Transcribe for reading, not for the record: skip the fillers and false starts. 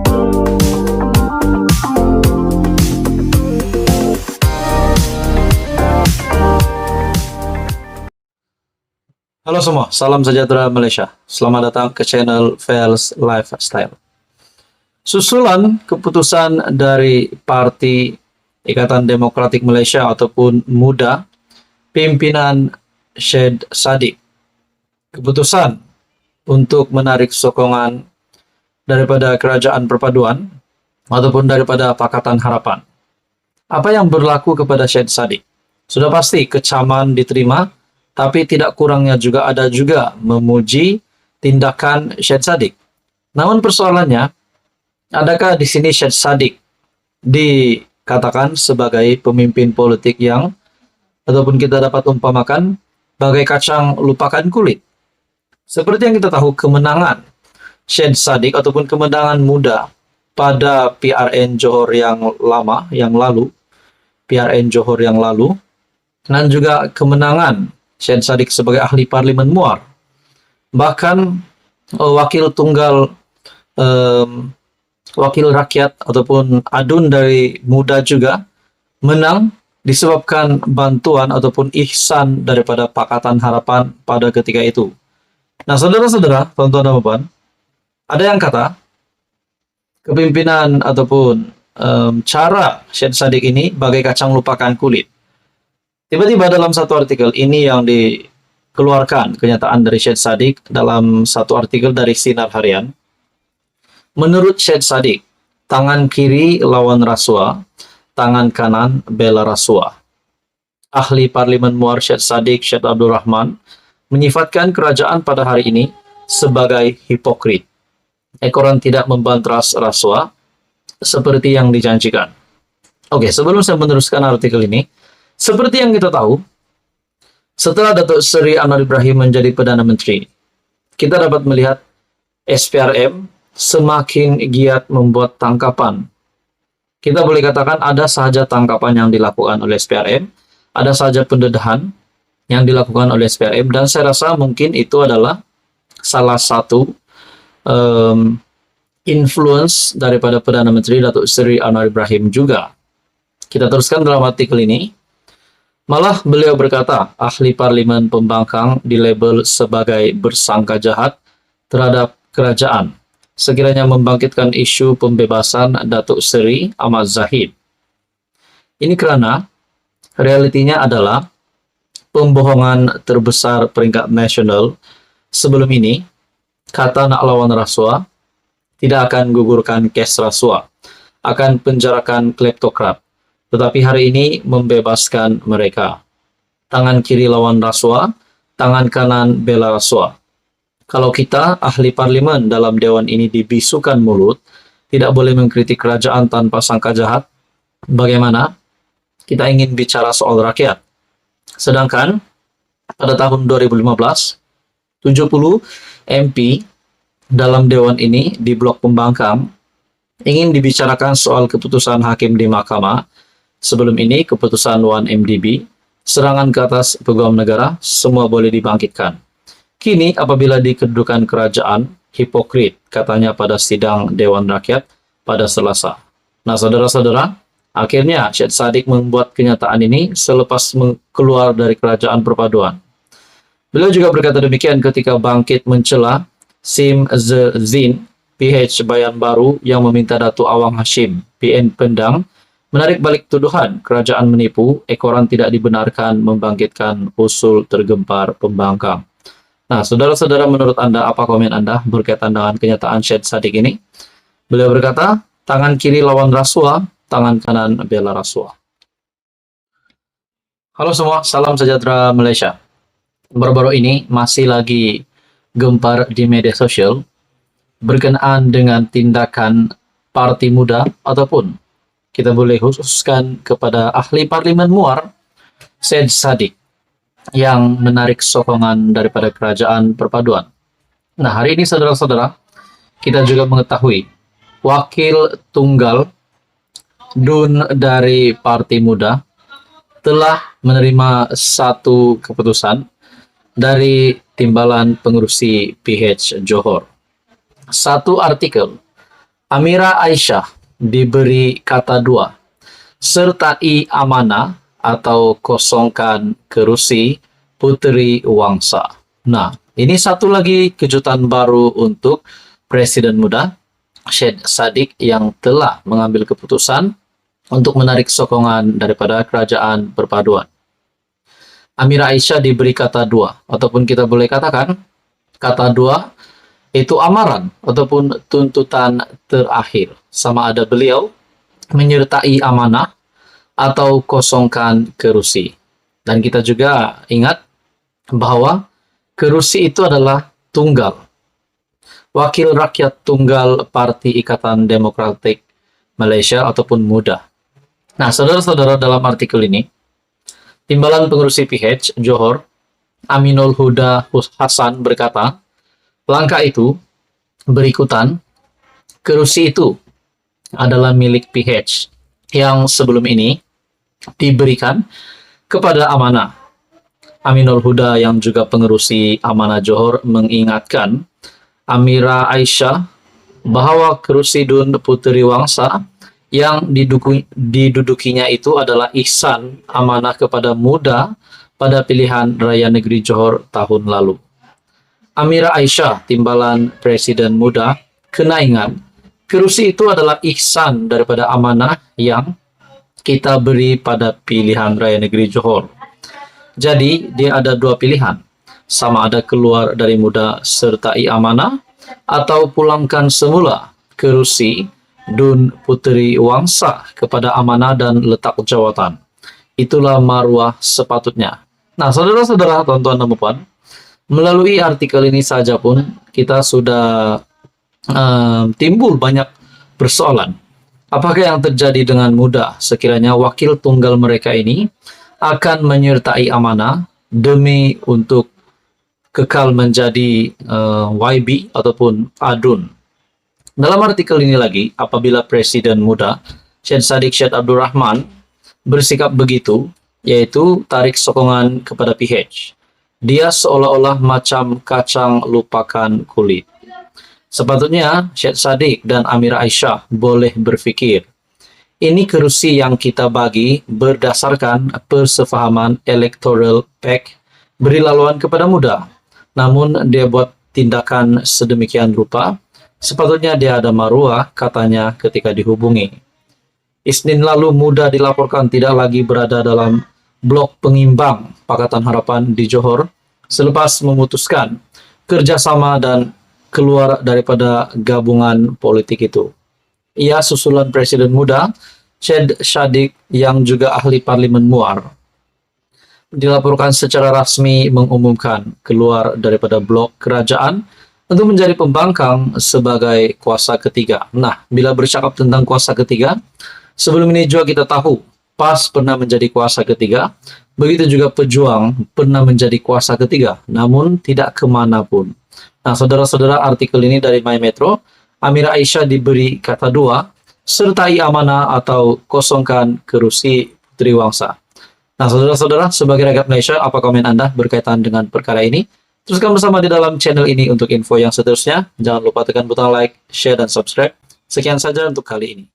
Halo semua, salam sejahtera Malaysia. Selamat datang ke channel Fels Lifestyle. Susulan keputusan dari Parti Ikatan Demokratik Malaysia ataupun MUDA, pimpinan Syed Saddiq. Keputusan untuk menarik sokongan daripada Kerajaan Perpaduan ataupun daripada Pakatan Harapan. Apa yang berlaku kepada Syed Saddiq? Sudah pasti kecaman diterima, tapi tidak kurangnya juga ada juga memuji tindakan Syed Saddiq. Namun persoalannya, adakah di sini Syed Saddiq dikatakan sebagai pemimpin politik yang ataupun kita dapat umpamakan bagai kacang lupakan kulit? Seperti yang kita tahu, kemenangan Syed Saddiq ataupun kemenangan MUDA pada PRN Johor yang lalu, dan juga kemenangan Syed Saddiq sebagai ahli parlimen Muar. Bahkan wakil rakyat ataupun adun dari MUDA juga menang disebabkan bantuan ataupun ihsan daripada Pakatan Harapan pada ketika itu. Nah, saudara-saudara, tuan-tuan dan puan, ada yang kata kepimpinan ataupun cara Syed Saddiq ini bagai kacang lupakan kulit. Tiba-tiba dalam satu artikel ini yang dikeluarkan kenyataan dari Syed Saddiq dalam satu artikel dari Sinar Harian. Menurut Syed Saddiq, tangan kiri lawan rasuah, tangan kanan bela rasuah. Ahli Parlimen Muar Syed Saddiq Syed Abdul Rahman menyifatkan kerajaan pada hari ini sebagai hipokrit. Ekoran tidak membantras rasuah seperti yang dijanjikan. Oke, sebelum saya meneruskan artikel ini, seperti yang kita tahu, setelah Datuk Seri Anwar Ibrahim menjadi Perdana Menteri, kita dapat melihat SPRM semakin giat membuat tangkapan. Kita boleh katakan ada sahaja tangkapan yang dilakukan oleh SPRM, ada sahaja pendedahan yang dilakukan oleh SPRM, dan saya rasa mungkin itu adalah salah satu influence daripada Perdana Menteri Datuk Seri Anwar Ibrahim juga. Kita teruskan dalam artikel ini. Malah beliau berkata, ahli parlimen pembangkang dilabel sebagai bersangka jahat terhadap kerajaan, sekiranya membangkitkan isu pembebasan Datuk Seri Ahmad Zahid. Ini kerana realitinya adalah pembohongan terbesar peringkat nasional sebelum ini, kata nak lawan rasuah, tidak akan gugurkan kes rasuah, akan penjarakan kleptokrat. Tetapi hari ini membebaskan mereka. Tangan kiri lawan rasuah, tangan kanan bela rasuah. Kalau kita, ahli parlimen dalam dewan ini dibisukan mulut, tidak boleh mengkritik kerajaan tanpa sangka jahat, bagaimana kita ingin bicara soal rakyat? Sedangkan pada tahun 2015, 70 MP dalam dewan ini di blok pembangkang ingin dibicarakan soal keputusan hakim di mahkamah. Sebelum ini, keputusan 1MDB, serangan ke atas peguam negara, semua boleh dibangkitkan. Kini, apabila di kedudukan kerajaan, hipokrit, katanya pada sidang Dewan Rakyat pada Selasa. Nah, saudara-saudara, akhirnya Syed Saddiq membuat kenyataan ini selepas keluar dari Kerajaan Perpaduan. Beliau juga berkata demikian ketika bangkit mencela Sim Zin, PH Bayan Baru yang meminta Datuk Awang Hashim, PN Pendang, menarik balik tuduhan kerajaan menipu, ekoran tidak dibenarkan membangkitkan usul tergempar pembangkang. Nah, saudara-saudara, menurut Anda, apa komen Anda berkaitan dengan kenyataan Syed Saddiq ini? Beliau berkata, tangan kiri lawan rasuah, tangan kanan bela rasuah. Halo semua, salam sejahtera Malaysia. Baru-baru ini masih lagi gempar di media sosial berkenaan dengan tindakan Parti MUDA ataupun kita boleh khususkan kepada ahli parlimen Muar, Syed Saddiq, yang menarik sokongan daripada Kerajaan Perpaduan. Nah, hari ini saudara-saudara, kita juga mengetahui wakil tunggal DUN dari Parti MUDA telah menerima satu keputusan dari Timbalan Pengurusi PH Johor. Satu artikel Amira Aisyah diberi kata dua, sertai amanah atau kosongkan kerusi Putri Wangsa. Nah, ini satu lagi kejutan baru untuk Presiden muda Syed Sadiq yang telah mengambil keputusan untuk menarik sokongan daripada kerajaan perpaduan. Amira Aisyah diberi kata dua, ataupun kita boleh katakan kata dua itu amaran ataupun tuntutan terakhir. Sama ada beliau menyertai amanah atau kosongkan kerusi. Dan kita juga ingat bahwa kerusi itu adalah tunggal. Wakil rakyat tunggal Parti Ikatan Demokratik Malaysia ataupun MUDA. Nah, saudara-saudara, dalam artikel ini, Timbalan Pengurusi PH Johor, Aminul Huda Hasan berkata, langkah itu berikutan, kerusi itu adalah milik PH yang sebelum ini diberikan kepada amanah. Aminul Huda yang juga pengerusi amanah Johor mengingatkan Amira Aisyah bahwa kerusi Dun Puteri Wangsa yang didudukinya itu adalah ihsan amanah kepada MUDA pada pilihan Raya Negeri Johor tahun lalu. Amira Aisyah, timbalan Presiden muda, kena ingat, kerusi itu adalah ihsan daripada amanah yang kita beri pada pilihan Raya Negeri Johor. Jadi, dia ada dua pilihan. Sama ada keluar dari MUDA sertai amanah, atau pulangkan semula kerusi Dun Puteri Wangsa kepada amanah dan letak jawatan. Itulah maruah sepatutnya. Nah, saudara-saudara, tuan-tuan dan puan, melalui artikel ini saja pun kita sudah timbul banyak persoalan. Apakah yang terjadi dengan MUDA sekiranya wakil tunggal mereka ini akan menyertai amanah demi untuk kekal menjadi YB ataupun ADUN. Dalam artikel ini lagi, apabila Presiden muda Syed Sadiq Syed Abdul Rahman bersikap begitu, yaitu tarik sokongan kepada PH, dia seolah-olah macam kacang lupakan kulit. Sepatutnya Syed Sadiq dan Amira Aisyah boleh berfikir, ini kerusi yang kita bagi berdasarkan persefahaman electoral pact beri laluan kepada MUDA. Namun dia buat tindakan sedemikian rupa, sepatutnya dia ada maruah, katanya ketika dihubungi. Isnin lalu MUDA dilaporkan tidak lagi berada dalam blok pengimbang Pakatan Harapan di Johor selepas memutuskan kerjasama dan keluar daripada gabungan politik itu. Ia susulan Presiden muda Syed Sadiq yang juga ahli Parlimen Muar dilaporkan secara rasmi mengumumkan keluar daripada blok kerajaan untuk menjadi pembangkang sebagai kuasa ketiga. Nah, bila bercakap tentang kuasa ketiga, sebelum ini juga kita tahu PAS pernah menjadi kuasa ketiga, begitu juga Pejuang pernah menjadi kuasa ketiga, namun tidak kemanapun. Nah, saudara-saudara, artikel ini dari My Metro, Amira Aisyah diberi kata dua, sertai amanah atau kosongkan kerusi Puteri Wangsa. Nah, saudara-saudara, sebagai rakyat Malaysia, apa komen Anda berkaitan dengan perkara ini? Teruskan bersama di dalam channel ini untuk info yang seterusnya. Jangan lupa tekan butang like, share, dan subscribe. Sekian saja untuk kali ini.